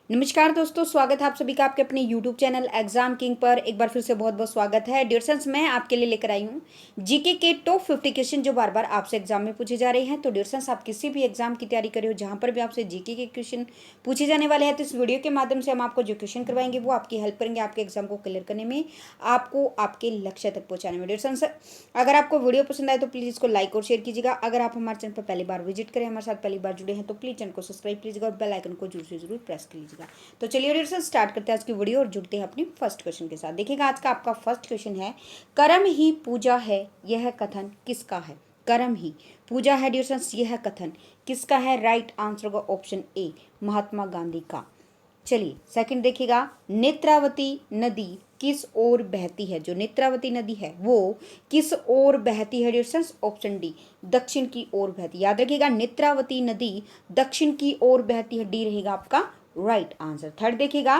नमस्कार दोस्तों, स्वागत है आप सभी का आपके अपने YouTube चैनल एग्जाम किंग पर। एक बार फिर से बहुत बहुत स्वागत है। डियर फ्रेंड्स, मैं आपके लिए लेकर आई हूँ जीके के टॉप 50 क्वेश्चन जो बार बार आपसे एग्जाम में पूछे जा रहे हैं। तो डियर फ्रेंड्स, आप किसी भी एग्जाम की तैयारी करें हो जहाँ पर भी आपसे जीके के क्वेश्चन पूछे जाने वाले हैं, तो इस वीडियो के माध्यम से हम आपको जो क्वेश्चन करवाएंगे वो आपकी हेल्प करेंगे आपके एग्जाम को क्लियर करने में, आपको आपके लक्ष्य तक पहुँचाने में। डियर फ्रेंड्स, अगर आपको वीडियो पसंद आए तो प्लीज़ इसको लाइक और शेयर कीजिएगा। अगर आप हमारे चैनल पर पहली बार विजिट करें, हमारे साथ पहली बार जुड़े हैं, तो प्लीज़ चैनल को सब्सक्राइब कीजिएगा और बेल आइकन को जरूर से जरूर प्रेस कर लीजिएगा। तो चलिए स्टार्ट करते हैं आज की वीडियो और जुड़ते हैं अपने फर्स्ट क्वेश्चन के साथ। देखिएगा, आज का आपका फर्स्ट क्वेश्चन है, कर्म ही पूजा है, यह कथन किसका है? कर्म ही पूजा है डियर फ्रेंड्स, यह कथन किसका है? राइट आंसर होगा ऑप्शन ए, महात्मा गांधी का। चलिए सेकंड देखिएगा, नेत्रावती नदी किस ओर बहती है? जो नेत्रावती नदी है वो किस ओर बहती है डियर फ्रेंड्स? ऑप्शन डी, दक्षिण की ओर बहती है। याद रखिएगा, नेत्रावती नदी दक्षिण की ओर बहती है। डी रहेगा आपका राइट आंसर। थर्ड देखिएगा,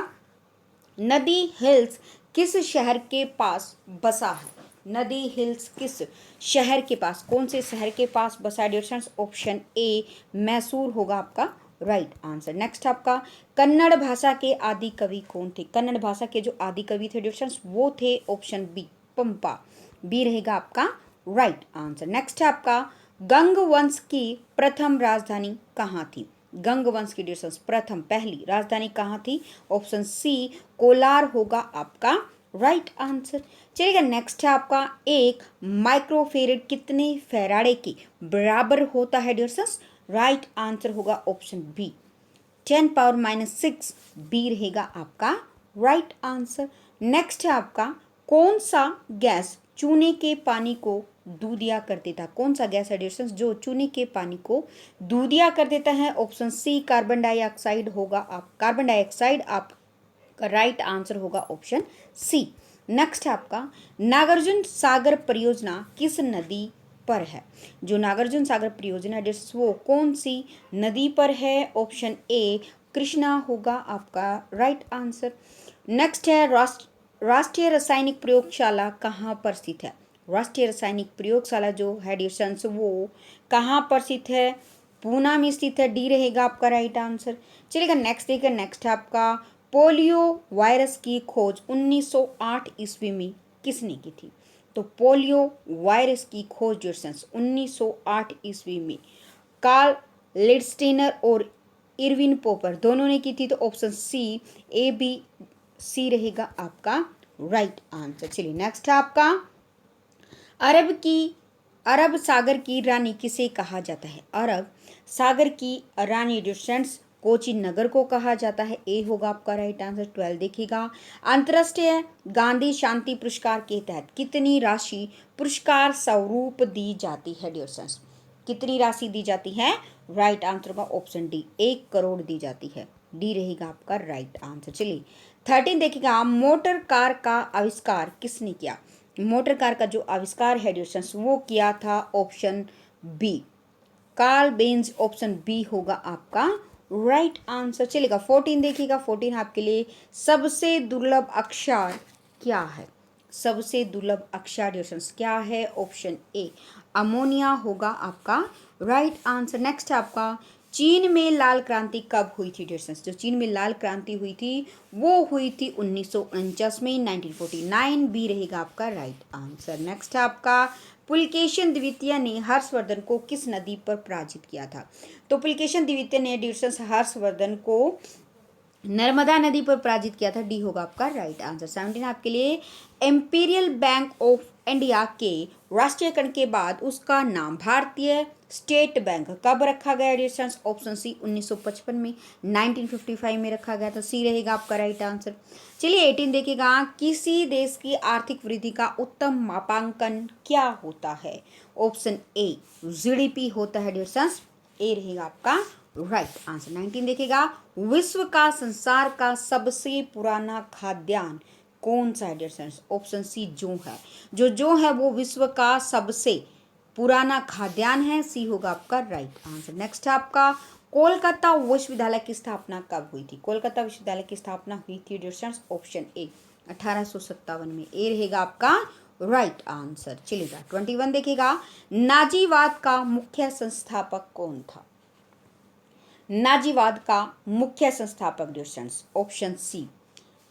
नदी हिल्स किस शहर के पास बसा है? नदी हिल्स किस शहर के पास, कौन से शहर के पास बसा है dear friends? Option A, Mysore होगा आपका राइट आंसर। नेक्स्ट आपका, कन्नड़ भाषा के आदि कवि कौन थे? कन्नड़ भाषा के जो आदि कवि थे डियर फ्रेंड्स वो थे ऑप्शन बी, पंपा। बी रहेगा आपका राइट आंसर। नेक्स्ट है आपका, गंग वंश की प्रथम राजधानी कहाँ थी? गंग वंश की डियर फ्रेंड्स प्रथम पहली राजधानी कहाँ थी? ऑप्शन सी, कोलार होगा आपका राइट आंसर। चलिएगा, नेक्स्ट है आपका, एक माइक्रोफेरेड कितने फैराडे के बराबर होता है डियर फ्रेंड्स? राइट आंसर होगा ऑप्शन बी, 10⁻⁻⁶। बी रहेगा आपका राइट आंसर। नेक्स्ट है आपका, कौन सा गैस चूने के पानी को दूधिया कर देता? कौन सा गैस है डियर फ्रेंड्स जो चूने के पानी को दूधिया कर देता है? ऑप्शन सी, कार्बन डाइऑक्साइड होगा। आप कार्बन डाइऑक्साइड आपका राइट आंसर होगा ऑप्शन सी। नेक्स्ट है आपका, नागार्जुन सागर परियोजना किस नदी पर है? जो नागार्जुन सागर परियोजना है वो कौन सी नदी पर है? ऑप्शन ए, कृष्णा होगा आपका राइट आंसर। नेक्स्ट है, राष्ट्रीय रासायनिक प्रयोगशाला कहाँ पर स्थित है? राष्ट्रीय रासायनिक प्रयोगशाला जो है डियर फ्रेंड्स वो कहाँ पर स्थित है? पूना में स्थित है। डी रहेगा आपका राइट आंसर। चलिएगा, नेक्स्ट देखिए, नेक्स्ट है आपका, पोलियो वायरस की खोज 1908 ईस्वी में किसने की थी? तो पोलियो वायरस की खोज डियर फ्रेंड्स 1908 ईस्वी में कार्ल लिडस्टेनर और इरविन पोपर दोनों ने की थी। तो option C, A B C रहेगा आपका राइट आंसर। चलिए नेक्स्ट है आपका, अरब सागर की रानी किसे कहा जाता है? अरब सागर की रानी डियर फ्रेंड्स कोची नगर को कहा जाता है। ए होगा आपका राइट आंसर। 12 देखिएगा, अंतर्राष्ट्रीय गांधी शांति पुरस्कार के तहत कितनी राशि पुरस्कार स्वरूप दी जाती है डियर फ्रेंड्स? कितनी राशि दी जाती है? राइट आंसर का ऑप्शन डी, 1 करोड़ दी जाती है। डी रहेगा आपका राइट आंसर। चलिए 13 देखिएगा, मोटर कार का आविष्कार किसने किया? मोटर कार का जो आविष्कार है डियर फ्रेंड्स वो किया था option B, Karl Benz. Option B होगा आपका राइट आंसर। चलेगा 14 देखिएगा, 14 आपके लिए, सबसे दुर्लभ अक्षर क्या है? सबसे दुर्लभ अक्षर डियर फ्रेंड्स क्या है? ऑप्शन ए, अमोनिया होगा आपका राइट आंसर। नेक्स्ट है आपका, चीन में लाल क्रांति कब हुई थी डियर फ्रेंड्स? जो चीन में लाल क्रांति हुई थी वो हुई थी 1949 में, 1949। बी रहेगा आपका राइट आंसर। नेक्स्ट है आपका, पुलकेशिन द्वितीय ने हर्षवर्धन को किस नदी पर पराजित किया था? तो पुलकेशिन द्वितीय ने डियर फ्रेंड्स हर्षवर्धन को नर्मदा नदी पर पराजित किया था। डी होगा आपका राइट आंसर। 17 आपके लिए, एम्पीरियल बैंक ऑफ इंडिया के राष्ट्रीयकरण के बाद उसका नाम भारतीय स्टेट बैंक कब रखा गया डियर फ्रेंड्स? ऑप्शन सी, 1955 में, 1955 में रखा गया था। सी रहेगा आपका राइट आंसर। चलिए 18 देखिएगा, किसी देश की आर्थिक वृद्धि का उत्तम मापांकन क्या होता है? ऑप्शन ए, जीडीपी होता है डियर फ्रेंड्स। ए रहेगा आपका राइट आंसर। 19 देखिएगा, विश्व का संसार का सबसे पुराना खाद्यान्न कौन सा है डियर फ्रेंड्स? ऑप्शन सी, जौ है। जो है वो विश्व का सबसे पुराना खाद्यान्न है। सी होगा आपका राइट आंसर। नेक्स्ट है आपका, कोलकाता विश्वविद्यालय की स्थापना कब हुई थी? कोलकाता विश्वविद्यालय की स्थापना हुई थी डियर फ्रेंड्स ऑप्शन ए, 1857 में। ए रहेगा आपका राइट आंसर। चलिएगा 21 देखिएगा, नाजीवाद का मुख्य संस्थापक कौन था? नाजीवाद का मुख्य संस्थापक dear students, option C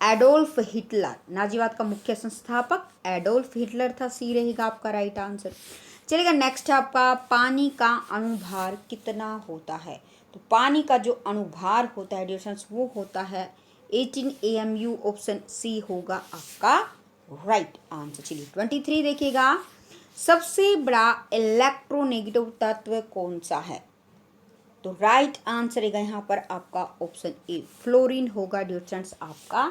Adolf Hitler. नाजीवाद का मुख्य संस्थापक एडोल्फ हिटलर था, सी रहेगा आपका राइट आंसर। चलिएगा नेक्स्ट है आपका, पानी का अणुभार कितना होता है। तो पानी का जो अणुभार होता है डियर स्टूडेंट्स वो होता है 18 AMU, ऑप्शन सी होगा आपका राइट आंसर। चलिए 23 देखिएगा, सबसे बड़ा इलेक्ट्रोनेगेटिव तत्व कौन सा है। तो राइट आंसर रहेगा यहाँ पर आपका ऑप्शन ए, फ्लोरीन होगा डियर स्टूडेंट्स आपका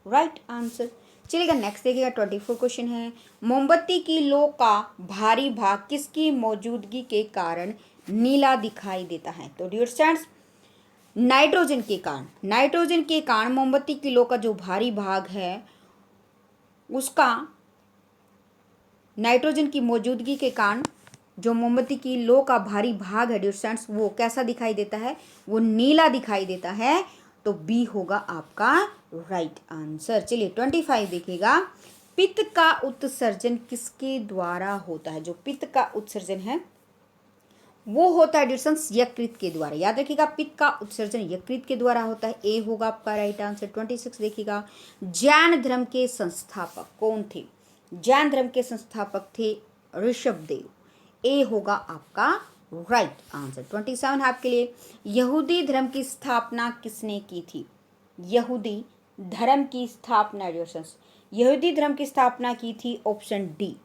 राइट आंसर। चलिएगा नेक्स्ट देखिएगा 24 क्वेश्चन है, मोमबत्ती की लो का भारी भाग किसकी मौजूदगी के कारण नीला दिखाई देता है। तो डियर स्टूडेंट्स नाइट्रोजन के कारण मोमबत्ती की लो का जो भारी भाग है उसका नाइट्रोजन की मौजूदगी के कारण जो मोमबत्ती की लो का भारी भाग है डियर स्टूडेंट्स वो कैसा दिखाई देता है, वो नीला दिखाई देता है। तो बी होगा आपका राइट आंसर। चलिए 25 देखिएगा, पित्त का उत्सर्जन किसके द्वारा होता है। जो पित्त का उत्सर्जन है वो होता है डियर स्टूडेंट्स यकृत के द्वारा। याद रखिएगा पित्त का उत्सर्जन यकृत के द्वारा होता है, ए होगा आपका राइट आंसर। 26 देखिएगा, जैन धर्म के संस्थापक कौन थे। जैन धर्म के संस्थापक थे ऋषभदेव, ए होगा आपका राइट आंसर। 27 है आपके लिए, यहूदी धर्म की स्थापना किसने की थी। यहूदी धर्म की स्थापना यहूदी धर्म की स्थापना की थी, ऑप्शन डी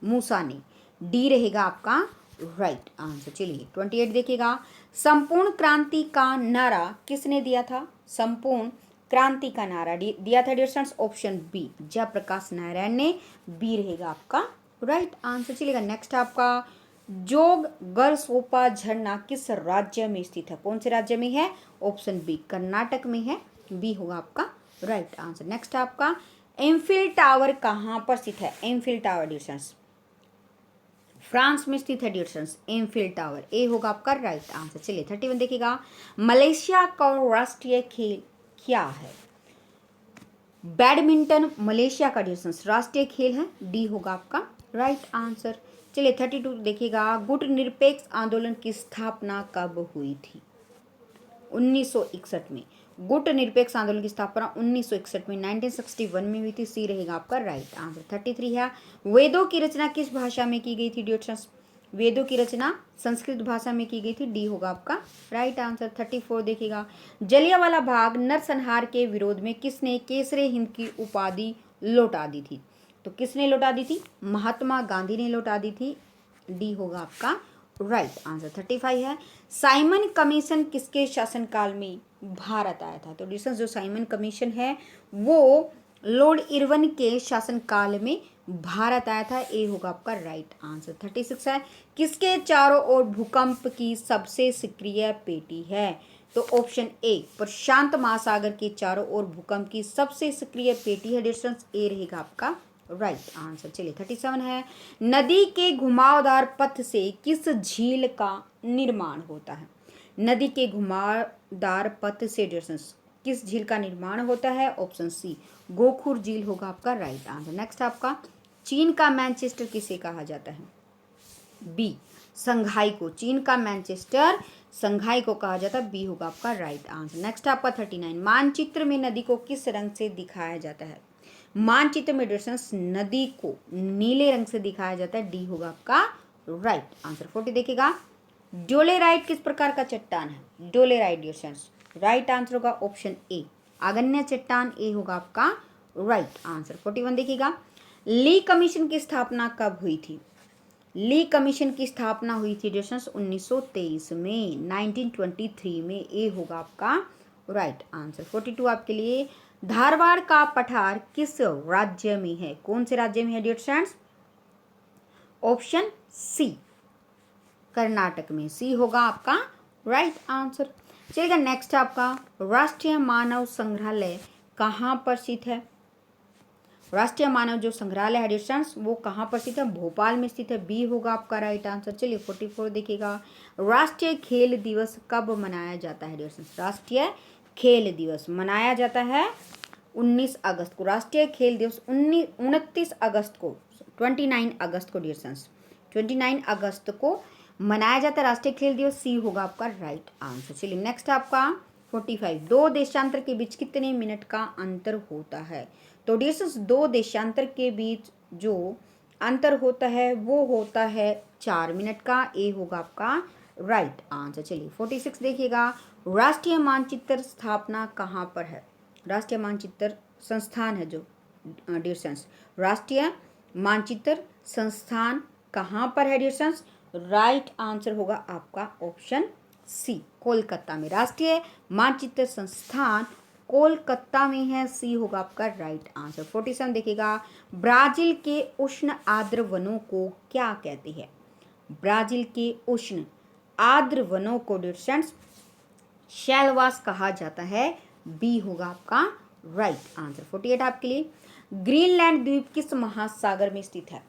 मूसा ने, डी रहेगा आपका राइट आंसर। चलिए 28 देखिएगा, संपूर्ण क्रांति का नारा किसने दिया था। संपूर्ण क्रांति का नारा दिया था dear students, option B Jayaprakash Narayan ने, बी रहेगा आपका राइट आंसर। चलिएगा नेक्स्ट आपका, जोग गरसोपा झरना किस राज्य में स्थित है। कौन से राज्य में है, ऑप्शन बी कर्नाटक में है, बी होगा आपका राइट आंसर। नेक्स्ट आपका, एम्फिल टावर कहाँ पर स्थित है। Eiffel tower dear students France में स्थित है dear students Eiffel tower, A होगा आपका राइट आंसर। चलिए 31 देखिएगा, मलेशिया का राष्ट्रीय खेल क्या है। बैडमिंटन मलेशिया का डियर स्टूडेंट्स राष्ट्रीय खेल है, डी होगा आपका राइट आंसर। चलिए 32 देखिएगा, गुट निरपेक्ष आंदोलन की स्थापना कब हुई थी। 1961 में। गुट निरपेक्ष आंदोलन की स्थापना 1961 में 1961 में हुई थी, सी रहेगा आपका राइट आंसर। 33 है, वेदों की रचना किस भाषा में की गई थी डियर स्टूडेंट्स। वेदों की रचना संस्कृत भाषा में की गई थी, डी होगा आपका राइट आंसर। 34 देखिएगा, जलियांवाला बाग नरसंहार के विरोध में किसने केसरे हिंद की उपाधि लौटा दी थी। तो किसने लौटा दी थी, महात्मा गांधी ने लौटा दी थी, डी होगा आपका राइट आंसर। 35 है, साइमन कमीशन किसके शासनकाल में भारत आया था। तो डिस्टेंस जो साइमन कमीशन है वो लॉर्ड इरविन के शासनकाल में भारत आया था, ए होगा आपका राइट आंसर। 36 है, किसके चारों ओर भूकंप की सबसे सक्रिय पेटी है। तो ऑप्शन ए प्रशांत महासागर के चारों ओर भूकंप की सबसे सक्रिय पेटी है डिस्टेंस, ए रहेगा आपका राइट आंसर। चलिए 37 है, नदी के घुमावदार पथ से किस झील का निर्माण होता है। नदी के घुमावदार पथ से किस झील का निर्माण होता है, ऑप्शन सी गोखुर झील होगा आपका राइट आंसर। नेक्स्ट आपका, चीन का मैनचेस्टर किसे कहा जाता है। बी संघाई को, चीन का मैनचेस्टर संघाई को कहा जाता है, बी होगा आपका राइट आंसर। नेक्स्ट आपका 39, मानचित्र में नदी को किस रंग से दिखाया जाता है। मानचित्र में डिस्टेंस नदी को नीले रंग से दिखाया जाता है, डी होगा आपका राइट आंसर। 40 देखिएगा, डोलेराइट किस प्रकार का चट्टान है। डोलेराइट डिस्टेंस राइट आंसर होगा ऑप्शन ए आग्नेय चट्टान, ए होगा आपका राइट आंसर। 41 देखिएगा, ली कमीशन की स्थापना कब हुई थी। ली कमीशन की स्थापना हुई थी डिस्टेंस 1923 में, 1923 में, ए होगा आपका राइट आंसर। 42 आपके लिए, धारवाड़ का पठार किस राज्य में है। कौन से राज्य में है dear students, option C Karnataka में, सी होगा आपका राइट आंसर। चलिएगा नेक्स्ट आपका, राष्ट्रीय मानव संग्रहालय कहाँ पर स्थित है। राष्ट्रीय मानव जो संग्रहालय है डियर स्टूडेंट्स वो कहाँ पर स्थित है, भोपाल में स्थित है, बी होगा आपका राइट आंसर। चलिए 44 देखिएगा, राष्ट्रीय खेल दिवस कब मनाया जाता है डियर स्टूडेंट्स। राष्ट्रीय खेल दिवस मनाया जाता है 19 अगस्त को। राष्ट्रीय खेल दिवस 29 अगस्त को, 29 अगस्त को डियर स्टूडेंट्स 29 अगस्त को मनाया जाता है राष्ट्रीय खेल दिवस, सी होगा आपका राइट आंसर। चलिए नेक्स्ट आपका 45, दो देशांतर के बीच कितने मिनट का अंतर होता है? तो डिस्टेंस दो देशांतर के बीच जो अंतर होता है वो होता है 4 मिनट का, ए होगा आपका राइट आंसर। चलिए 46 देखिएगा, राष्ट्रीय मानचित्र स्थापना कहाँ पर है? राष्ट्रीय मानचित्र संस्थान है जो डिस्टेंस, राष्ट्रीय मानचित्र संस्थान कहाँ पर है डिस्टेंस? राइट आंसर होगा आपका ऑप्शन सी, कोलकाता में। राष्ट्रीय मानचित्र संस्थान कोलकाता में है, सी होगा आपका राइट आंसर। 47 देखिएगा, ब्राजील के उष्ण आर्द्र वनों को क्या कहते हैं? ब्राजील के उष्ण आर्द्र वनों को डिस्टेंस शैलवास कहा जाता है, बी होगा आपका राइट आंसर। 48 आपके लिए, ग्रीनलैंड द्वीप किस महासागर में स्थित है?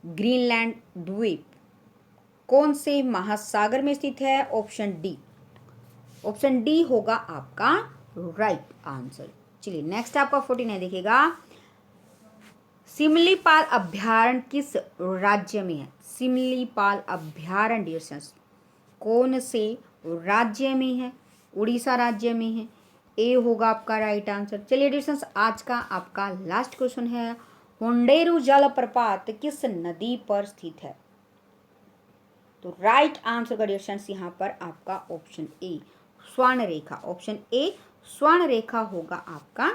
ग्रीनलैंड द्वीप कौन से महासागर में स्थित है? ऑप्शन डी, ऑप्शन डी होगा आपका राइट आंसर। चलिए नेक्स्ट आपका 49 देखिएगा, सिमलीपाल अभ्यारण्य किस राज्य में है? सिमलीपाल अभ्यारण्य डिस्टेंस कौन से राज्य में है? उड़ीसा राज्य में है, ए होगा आपका राइट आंसर। चलिए डिस्टेंस आज का आपका लास्ट क्वेश्चन है, होंडेरू जलप्रपात किस नदी पर स्थित है? तो राइट आंसर का डिस्टेंस यहाँ पर आपका option A, Swarnarekha, option A Swarnarekha होगा आपका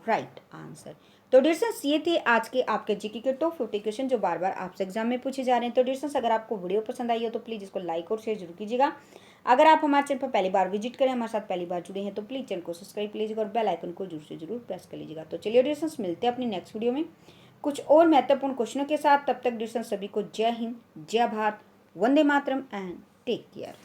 राइट आंसर। तो डिस्टेंस ये थे आज के आपके जीके के टॉप 50 क्वेश्चन जो बार बार आपसे एग्जाम में पूछे जा रहे हैं। तो डिस्टेंस अगर आपको वीडियो पसंद आई हो तो प्लीज़ इसको लाइक और शेयर जरूर कीजिएगा। अगर आप हमारे चैनल पर पहली बार विजिट करें, हमारे साथ पहली बार जुड़े हैं तो प्लीज़ चैनल को सब्सक्राइब कीजिएगा और बेल आइकन को जरूर से जरूर प्रेस कर लीजिएगा। तो चलिए डिस्टेंस मिलते हैं अपनी नेक्स्ट वीडियो में कुछ और महत्वपूर्ण क्वेश्चनों के साथ। तब तक डिस्टेंस सभी को जय हिंद, जय Bharat, Vande Mataram and take care.